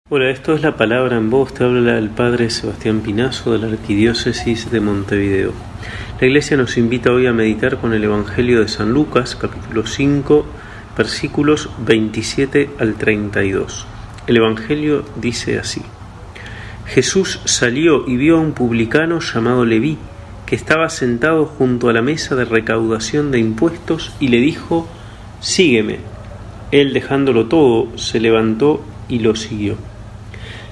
Hola, esto es La Palabra en Voz. Te habla el Padre Sebastián Pinazo de la Arquidiócesis de Montevideo. La Iglesia nos invita hoy a meditar con el Evangelio de San Lucas, capítulo 5, versículos 27 al 32. El Evangelio dice así: Jesús salió y vio a un publicano llamado Leví, que estaba sentado junto a la mesa de recaudación de impuestos, y le dijo: «Sígueme». Él, dejándolo todo, se levantó y lo siguió.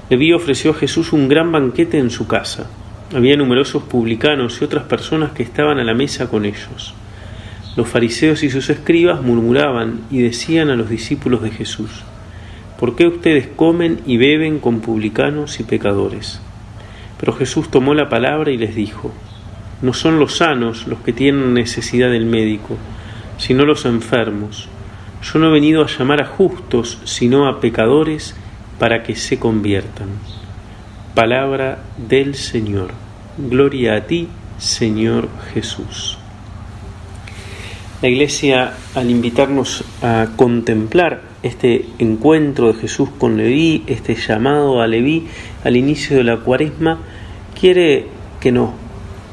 Leví ofreció a Jesús un gran banquete en su casa. Había numerosos publicanos y otras personas que estaban a la mesa con ellos. Los fariseos y sus escribas murmuraban y decían a los discípulos de Jesús: «¿Por qué ustedes comen y beben con publicanos y pecadores?». Pero Jesús tomó la palabra y les dijo: «No son los sanos los que tienen necesidad del médico, sino los enfermos. Yo no he venido a llamar a justos, sino a pecadores, para que se conviertan». Palabra del Señor. Gloria a ti, Señor Jesús. La Iglesia, al invitarnos a contemplar este encuentro de Jesús con Leví, este llamado a Leví al inicio de la Cuaresma, quiere que nos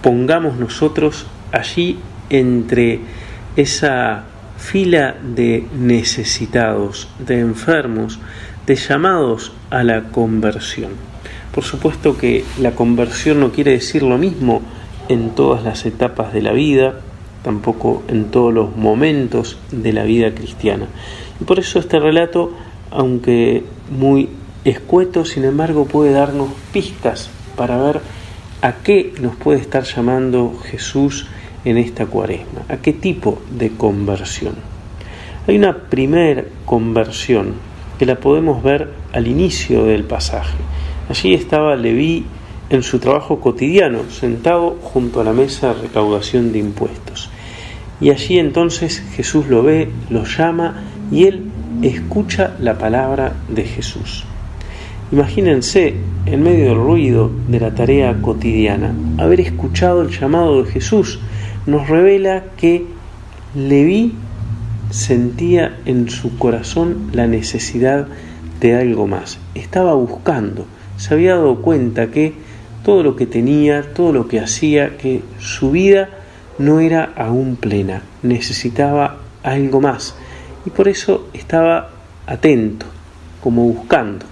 pongamos nosotros allí entre esa fila de necesitados, de enfermos, de llamados a la conversión. Por supuesto que la conversión no quiere decir lo mismo en todas las etapas de la vida, tampoco en todos los momentos de la vida cristiana. Y por eso este relato, aunque muy escueto, sin embargo puede darnos pistas para ver a qué nos puede estar llamando Jesús en esta Cuaresma, a qué tipo de conversión. Hay una primer conversión que la podemos ver al inicio del pasaje. Allí estaba Leví en su trabajo cotidiano, sentado junto a la mesa de recaudación de impuestos. Y allí entonces Jesús lo ve, lo llama y él escucha la palabra de Jesús. Imagínense, en medio del ruido de la tarea cotidiana, haber escuchado el llamado de Jesús. Nos revela que Leví sentía en su corazón la necesidad de algo más. Estaba buscando, se había dado cuenta que todo lo que tenía, todo lo que hacía, que su vida no era aún plena, necesitaba algo más. Y por eso estaba atento, como buscando,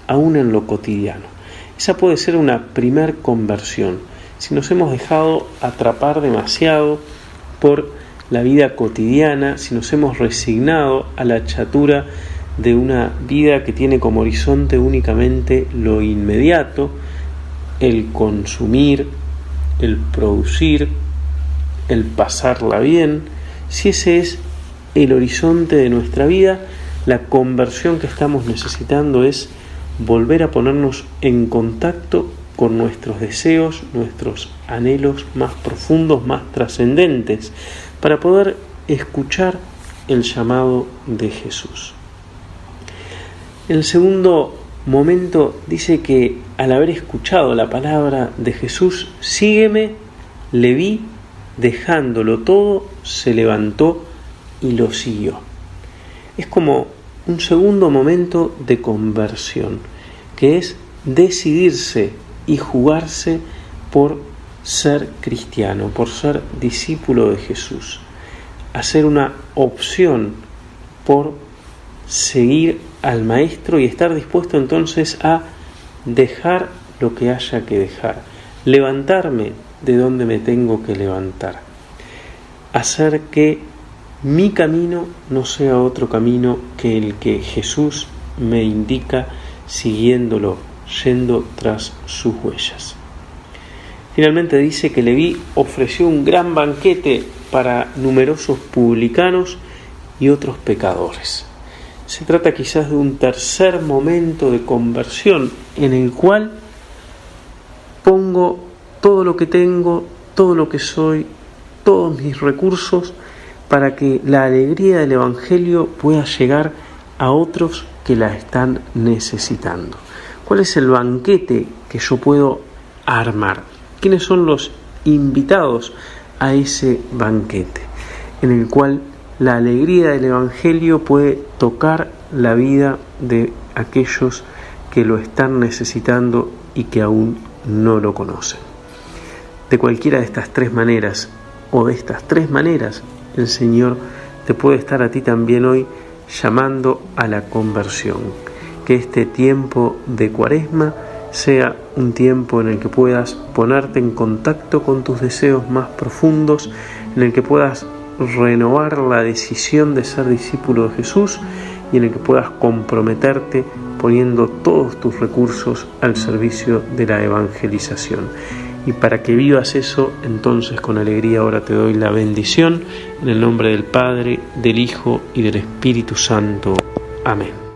aún en lo cotidiano. Esa puede ser una primer conversión, si nos hemos dejado atrapar demasiado por la vida cotidiana, si nos hemos resignado a la chatura de una vida que tiene como horizonte únicamente lo inmediato, el consumir, el producir, el pasarla bien. Si ese es el horizonte de nuestra vida, la conversión que estamos necesitando es volver a ponernos en contacto con nuestros deseos, nuestros anhelos más profundos, más trascendentes, para poder escuchar el llamado de Jesús. El segundo momento dice que al haber escuchado la palabra de Jesús, sígueme, Leví, dejándolo todo, se levantó y lo siguió. Es como un segundo momento de conversión, que es decidirse y jugarse por ser cristiano, por ser discípulo de Jesús, hacer una opción por seguir al Maestro y estar dispuesto entonces a dejar lo que haya que dejar, levantarme de donde me tengo que levantar, hacer que mi camino no sea otro camino que el que Jesús me indica, siguiéndolo, yendo tras sus huellas. Finalmente dice que Leví ofreció un gran banquete para numerosos publicanos y otros pecadores. Se trata quizás de un tercer momento de conversión en el cual pongo todo lo que tengo, todo lo que soy, todos mis recursos para que la alegría del Evangelio pueda llegar a otros que la están necesitando. ¿Cuál es el banquete que yo puedo armar? ¿Quiénes son los invitados a ese banquete en el cual la alegría del Evangelio puede tocar la vida de aquellos que lo están necesitando y que aún no lo conocen. De cualquiera de estas tres maneras, o de estas tres maneras, el Señor te puede estar a ti también hoy llamando a la conversión. Que este tiempo de Cuaresma sea un tiempo en el que puedas ponerte en contacto con tus deseos más profundos, en el que puedas renovar la decisión de ser discípulo de Jesús y en el que puedas comprometerte poniendo todos tus recursos al servicio de la evangelización. Y para que vivas eso, entonces con alegría ahora te doy la bendición en el nombre del Padre, del Hijo y del Espíritu Santo. Amén.